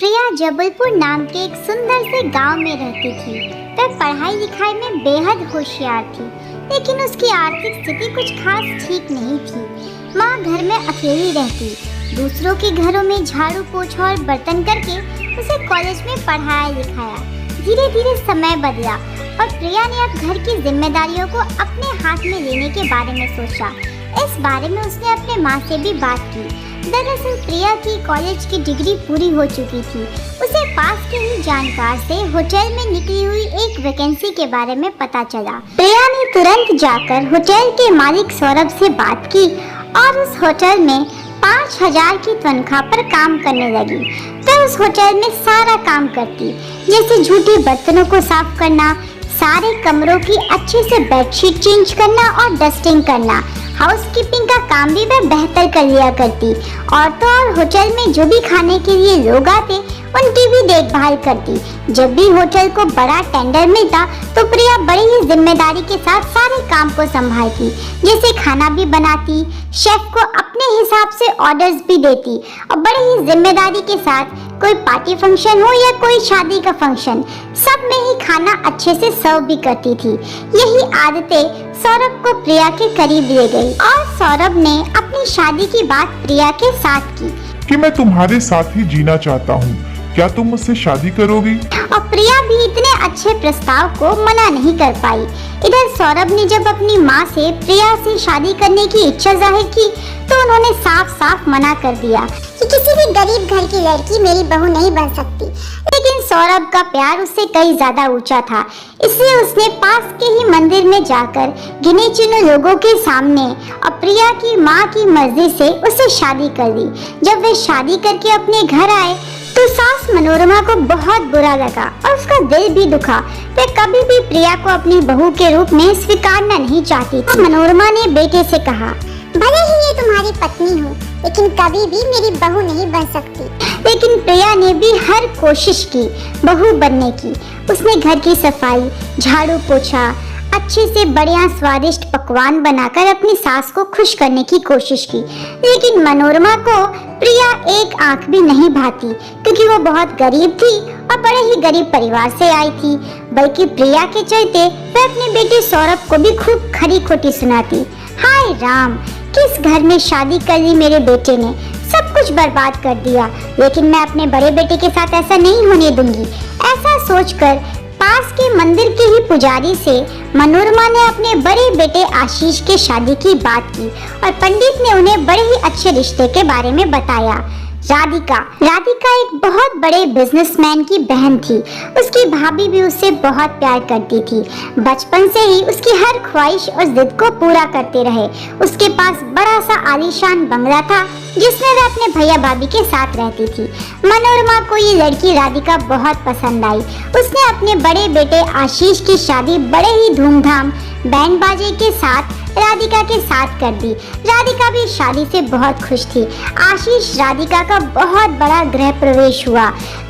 प्रिया जबलपुर नाम के एक सुंदर से गांव में रहती थी। वह पढ़ाई लिखाई में बेहद होशियार थी, लेकिन उसकी आर्थिक स्थिति कुछ खास ठीक नहीं थी। माँ घर में अकेली रहती, दूसरों के घरों में झाड़ू पोछा और बर्तन करके उसे कॉलेज में पढ़ाया लिखाया। धीरे धीरे समय बदला और प्रिया ने अब घर की जिम्मेदारियों को अपने हाथ में लेने के बारे में सोचा। इस बारे में उसने अपने माँ से भी बात की। दरअसल प्रिया की कॉलेज की डिग्री पूरी हो चुकी थी। उसे पास के ही जानकार से होटल में निकली हुई एक वैकेंसी के बारे में पता चला। प्रिया ने तुरंत जाकर होटल के मालिक सौरभ से बात की और उस होटल में 5,000 की तनख्वाह पर काम करने लगी। वह उस होटल में सारा काम करती, जैसे झूठे बर्तनों को साफ करना, सारे कमरों की अच्छे से बेडशीट चेंज करना और डस्टिंग करना। हाउसकीपिंग का काम भी वह बेहतर कर लिया करती और तो और होटल में जो भी खाने के लिए लोग आते उनकी भी देखभाल करती। जब भी होटल को बड़ा टेंडर मिलता तो प्रिया बड़ी ही जिम्मेदारी के साथ सारे काम को संभालती, जैसे खाना भी बनाती, शेफ को अपने हिसाब से ऑर्डर्स भी देती और बड़ी ही जिम्मेदारी के साथ कोई पार्टी फंक्शन हो या कोई शादी का फंक्शन, सब में ही खाना अच्छे से सर्व भी करती थी। यही आदतें सौरभ को प्रिया के करीब ले गई और सौरभ ने अपनी शादी की बात प्रिया के साथ की कि मैं तुम्हारे साथ ही जीना चाहता हूँ, क्या तुम मुझसे शादी करोगी? और प्रिया भी इतने अच्छे प्रस्ताव को मना नहीं कर पाई। इधर सौरभ ने जब अपनी माँ से प्रिया से शादी करने की इच्छा जाहिर की तो उन्होंने साफ साफ मना कर दिया कि किसी भी गरीब घर की लड़की मेरी बहू नहीं बन सकती। लेकिन सौरभ का प्यार उससे कई ज्यादा ऊंचा था, इसलिए उसने पास के ही मंदिर में जाकर गिने चुने लोगों के सामने और प्रिया की माँ की मर्जी से उससे शादी कर दी। जब वे शादी करके अपने घर आए तो सास मनोरमा को बहुत बुरा लगा और उसका दिल भी दुखा। वह कभी भी प्रिया को अपनी बहू के रूप में स्वीकारना नहीं चाहती थी। मनोरमा ने बेटे से कहा, भले ही ये तुम्हारी पत्नी हो, लेकिन कभी भी मेरी बहू नहीं बन सकती। लेकिन प्रिया ने भी हर कोशिश की बहू बनने की। उसने घर की सफाई, झाड़ू पोछा, अच्छे से बढ़िया स्वादिष्ट पकवान बनाकर अपनी सास को खुश करने की कोशिश की। लेकिन मनोरमा को प्रिया एक आंख भी नहीं भाती, क्योंकि वो बहुत गरीब थी और बड़े ही गरीब परिवार से आई थी। बल्कि प्रिया के चलते वह अपने बेटे सौरभ को भी खूब खरी खोटी सुनाती। हाय राम, किस घर में शादी कर ली मेरे बेटे ने, सब कुछ बर्बाद कर दिया। लेकिन मैं अपने बड़े बेटे के साथ ऐसा नहीं होने दूंगी। ऐसा सोचकर पास के मंदिर के ही पुजारी से मनोरमा ने अपने बड़े बेटे आशीष के शादी की बात की और पंडित ने उन्हें बड़े ही अच्छे रिश्ते के बारे में बताया। राधिका एक बहुत बड़े बिजनेसमैन की बहन थी। उसकी भाभी भी उससे बहुत प्यार करती थी। बचपन से ही उसकी हर ख्वाहिश और जिद को पूरा करते रहे। उसके पास बड़ा सा आलीशान बंगला था जिसमें वह अपने भैया भाभी के साथ रहती थी। मनोरमा को ये लड़की राधिका बहुत पसंद आई। उसने अपने बड़े बेटे आशीष की शादी बड़े ही धूमधाम बैंड बाजे के साथ राधिका के साथ कर दी। राधिका भी शादी से बहुत खुश थी। आशीष राधिका का बहुत बड़ा गृह प्रवेश हुआ।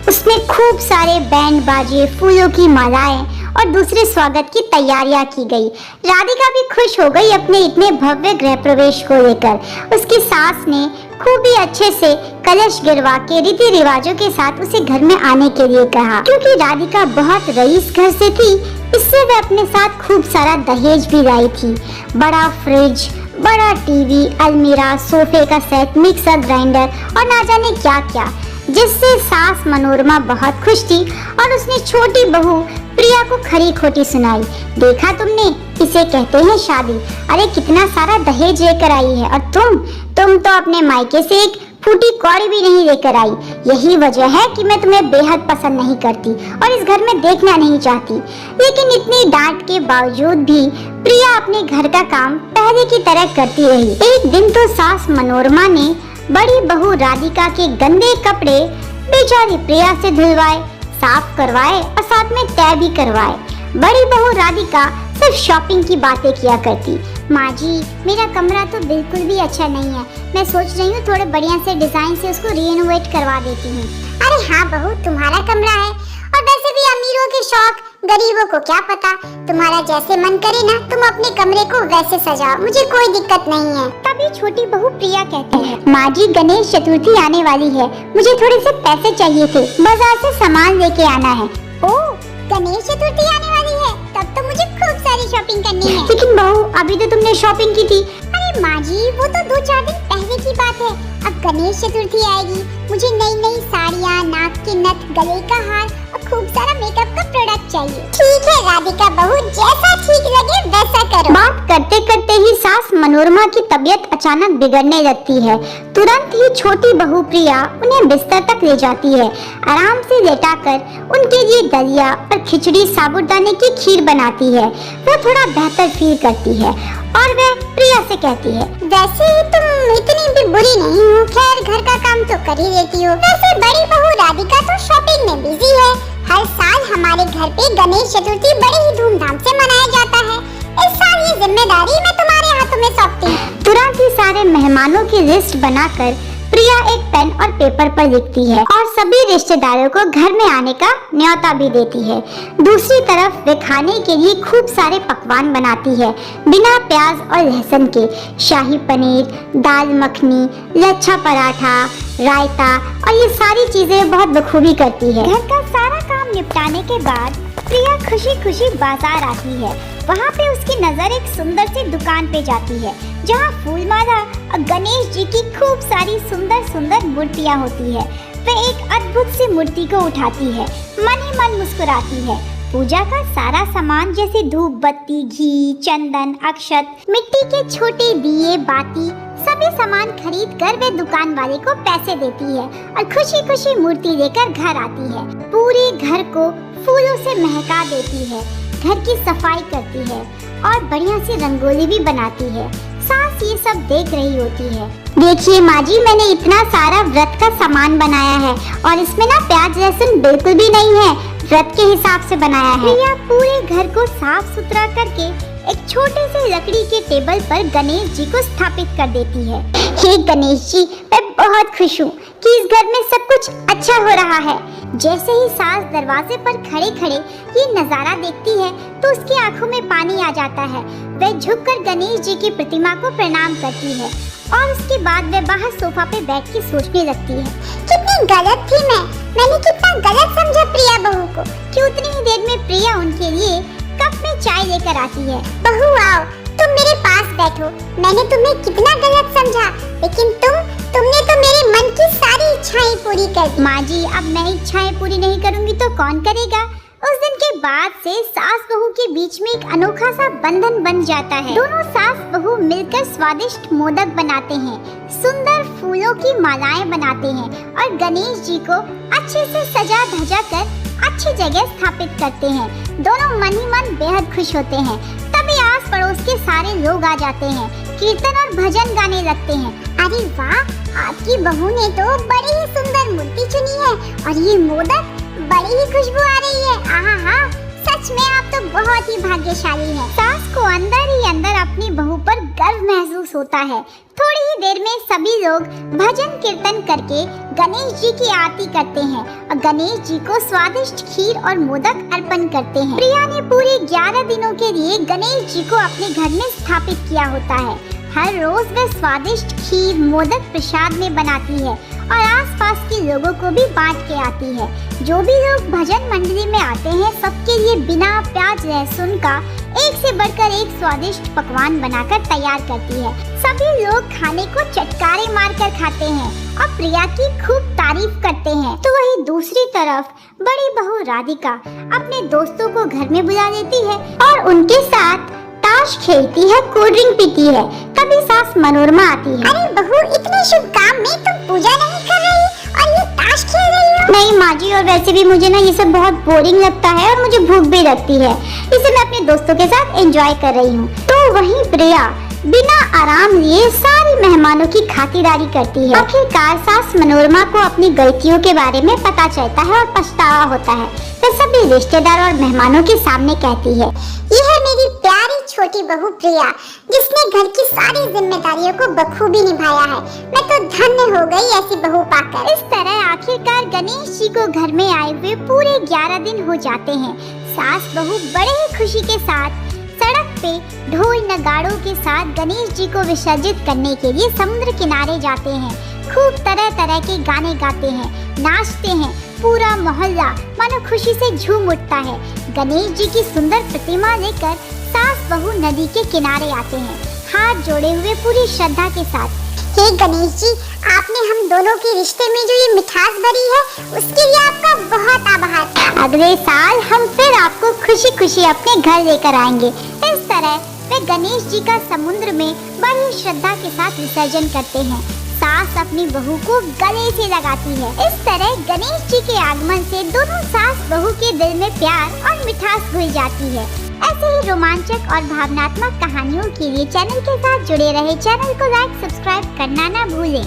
उसमें खूब सारे बैंड बाजे, फूलों की मालाएं और दूसरे स्वागत की तैयारियां की गई। राधिका भी खुश हो गई अपने इतने भव्य गृह प्रवेश को लेकर। उसकी सास ने खूब ही अच्छे से कलश गिरवा के रीति रिवाजों के साथ उसे घर में आने के लिए कहा। क्योंकि राधिका बहुत रईस घर से थी, इससे वह अपने साथ खूब सारा दहेज भी लाई थी। बड़ा फ्रिज, बड़ा टीवी, अलमीरा, सोफे का सेट, मिक्सर ग्राइंडर और ना जाने क्या क्या, जिससे सास मनोरमा बहुत खुश थी और उसने छोटी बहू प्रिया को खरी खोटी सुनाई। देखा तुमने, इसे कहते हैं शादी। अरे कितना सारा दहेज लेकर आई है और तुम तो अपने मायके से एक फूटी कौड़ी भी नहीं लेकर आई। यही वजह है कि मैं तुम्हें बेहद पसंद नहीं करती और इस घर में देखना नहीं चाहती। लेकिन इतनी डांट के बावजूद भी प्रिया अपने घर का काम पहले की तरह करती रही। एक दिन तो सास मनोरमा ने बड़ी बहू राधिका के गंदे कपड़े बेचारी प्रिया से धुलवाए, साफ करवाए और साथ में तय भी करवाए। बड़ी बहू राधिका सिर्फ शॉपिंग की बातें किया करती। माँ जी, मेरा कमरा तो बिल्कुल भी अच्छा नहीं है। मैं सोच रही हूँ थोड़े बढ़िया से डिजाइन से उसको रिनोवेट करवा देती हूँ। अरे हाँ बहू, तुम्हारा कमरा है और वैसे भी अमीरों के शौक गरीबों को क्या पता, तुम्हारा जैसे मन करे ना तुम अपने कमरे को वैसे सजाओ, मुझे कोई दिक्कत नहीं है। तभी छोटी बहू प्रिया कहती है, माँ जी गणेश चतुर्थी आने वाली है, मुझे थोड़े से पैसे चाहिए थे, बाजार से सामान लेके आना है। ओह, गणेश चतुर्थी आने वाली है, तब तो मुझे खूब सारी शॉपिंग करनी है। लेकिन बहू अभी तो तुमने शॉपिंग की थी। अरे माँ जी वो तो 2-4 दिन पहले की बात है, अब गणेश चतुर्थी आएगी, मुझे नई नई साड़ियाँ, नाक के नथ, गले का हार और खूब सारा मेकअप का प्रोडक्ट चाहिए। ठीक है राधिका बहू, जैसा ठीक लगे वैसा करो। बात करते करते ही सास मनोरमा की तबीयत अचानक बिगड़ने लगती है। तुरंत ही छोटी बहू प्रिया उन्हें बिस्तर तक ले जाती है। आराम से लेटाकर उनके लिए दलिया और खिचड़ी साबूदाने की खीर बनाती है। वो थोड़ा बेहतर फील करती है और वह प्रिया से कहती है, वैसे तुम इतनी भी बुरी नहीं हो, खैर घर का काम तो कर ही लेती हो। वैसे बड़ी बहू राधिका तो शॉपिंग में बिजी है। हर साल हमारे घर पे गणेश चतुर्थी बड़े ही धूमधाम से मनाया जाता है, इस साल ये जिम्मेदारी मैं तुम्हारे हाथों में सौंपती हूँ। तुरंत ही सारे मेहमानों की लिस्ट बनाकर प्रिया एक पेन और पेपर पर लिखती है और सभी रिश्तेदारों को घर में आने का न्योता भी देती है। दूसरी तरफ वे खाने के लिए खूब सारे पकवान बनाती है, बिना प्याज और लहसुन के। शाही पनीर, दाल मखनी, लच्छा पराठा, रायता और ये सारी चीजें बहुत बखूबी करती है। घर का सारा काम निपटाने के बाद प्रिया खुशी खुशी बाजार आती है। वहाँ पे उसकी नजर एक सुंदर सी दुकान पे जाती है, जहाँ फूलमाला और गणेश जी की खूब सारी सुंदर सुंदर मूर्तियाँ होती है। वह एक अद्भुत सी मूर्ति को उठाती है, मन ही मन मुस्कुराती है। पूजा का सारा सामान जैसे धूप बत्ती, घी, चंदन, अक्षत, मिट्टी के छोटे दिए, बाती, सभी सामान खरीद कर वे दुकान वाले को पैसे देती है और खुशी खुशी मूर्ति लेकर घर आती है। पूरे घर को फूलों से महका देती है, घर की सफाई करती है और बढ़िया सी रंगोली भी बनाती है। सास ये सब देख रही होती है। देखिए माँ जी, मैंने इतना सारा व्रत का सामान बनाया है और इसमें ना प्याज लहसुन बिल्कुल भी नहीं है, व्रत के हिसाब से बनाया है। प्रिया पूरे घर को साफ सुथरा करके एक छोटे से लकड़ी के टेबल पर गणेश जी को स्थापित कर देती है। हे गणेश जी, मैं बहुत खुश हूँ कि इस घर में सब कुछ अच्छा हो रहा है। जैसे ही सास दरवाजे पर खड़े खड़े ये नजारा देखती है तो उसकी आंखों में पानी आ जाता है। वह झुककर गणेश जी की प्रतिमा को प्रणाम करती है और उसके बाद वह बाहर सोफा पे बैठ के सोचने लगती है, कितनी गलत थी मैंने कितना गलत समझा प्रिया बहू को कि उतनी ही देर में प्रिया उनके लिए कप में चाय लेकर आती है। बहू आओ, तुम मेरे पास बैठो। मैंने तुम्हें कितना गलत समझा, लेकिन तुमने तो मेरे मन की सारी इच्छाएं पूरी कर दी। माँ जी, अब मैं इच्छाएं पूरी नहीं करूँगी तो कौन करेगा? उस दिन के बाद से सास बहू के बीच में एक अनोखा सा बंधन बन जाता है। दोनों सास बहू मिलकर स्वादिष्ट मोदक बनाते हैं, सुंदर फूलों की मालाएं बनाते हैं और गणेश जी को अच्छे से सजा धजा कर अच्छी जगह स्थापित करते हैं। दोनों मन ही मन बेहद खुश होते हैं। तभी आस पड़ोस के सारे लोग आ जाते हैं, कीर्तन और भजन गाने लगते हैं। अरे वाह, आपकी बहू ने तो बड़ी ही सुंदर मूर्ति चुनी है और ये मोदक बड़ी ही खुशबू आ रही है। आहा, सच में आप तो बहुत ही भाग्यशाली हैं। सास को अंदर ही अंदर अपनी बहू पर गर्व महसूस होता है। थोड़ी ही देर में सभी लोग भजन कीर्तन करके गणेश जी की आरती करते हैं और गणेश जी को स्वादिष्ट खीर और मोदक अर्पण करते हैं। प्रिया ने पूरे 11 दिनों के लिए गणेश जी को अपने घर में स्थापित किया होता है। हर रोज वह स्वादिष्ट खीर मोदक प्रसाद में बनाती है और आसपास के लोगों को भी बांट के आती है। जो भी लोग भजन मंडली में आते हैं सबके लिए बिना प्याज लहसुन का एक से बढ़कर एक स्वादिष्ट पकवान बनाकर तैयार करती है। सभी लोग खाने को चटकारे मारकर खाते हैं और प्रिया की खूब तारीफ करते हैं। तो वही दूसरी तरफ बड़ी बहू राधिका अपने दोस्तों को घर में बुला लेती है और उनके साथ ताश खेलती है, कोल्ड ड्रिंक पीती है। तभी सास मनोरमा आती है। अरे बहू, इतने शुभ काम में तुम पूजा नहीं कर रही और ये ताश खेल रही हो? नहीं माँ जी, और वैसे भी मुझे ना ये सब बहुत बोरिंग लगता है और मुझे भूख भी लगती है, इसे मैं अपने दोस्तों के साथ एंजॉय कर रही हूँ। तो वहीं प्रिया बिना आराम लिए सारी मेहमानों की खातिरदारी करती है। आखिरकार सास मनोरमा को अपनी गलतियों के बारे में पता चलता है और पछतावा होता है। वह सभी रिश्तेदार और मेहमानों के सामने कहती है, यह है मेरी प्यारी छोटी बहू प्रिया, जिसने घर की सारी जिम्मेदारियों को बखूबी निभाया है। मैं तो धन्य हो गई ऐसी बहू पाकर। इस तरह आखिरकार गणेश जी को घर में आए हुए पूरे 11 दिन हो जाते हैं। सास बहू बड़े ही खुशी के साथ सड़क पे ढोल नगाड़ों के साथ गणेश जी को विसर्जित करने के लिए समुद्र किनारे जाते हैं। खूब तरह तरह के गाने गाते हैं, नाचते हैं। पूरा मोहल्ला मानो खुशी से झूम उठता है। गणेश जी की सुंदर प्रतिमा लेकर सास बहू नदी के किनारे आते हैं, हाथ जोड़े हुए पूरी श्रद्धा के साथ। हे गणेश जी, आपने हम दोनों के रिश्ते में जो ये मिठास भरी है, उसके लिए आपका बहुत आभार। अगले साल हम फिर आपको खुशी खुशी अपने घर लेकर आएंगे। इस तरह वे गणेश जी का समुद्र में बड़ी श्रद्धा के साथ विसर्जन करते हैं। सास अपनी बहू को गले से लगाती है। इस तरह गणेश जी के आगमन से दोनों सास बहू के दिल में प्यार और मिठास घुल जाती है। ऐसे ही रोमांचक और भावनात्मक कहानियों के लिए चैनल के साथ जुड़े रहे। चैनल को लाइक सब्सक्राइब करना ना भूलें।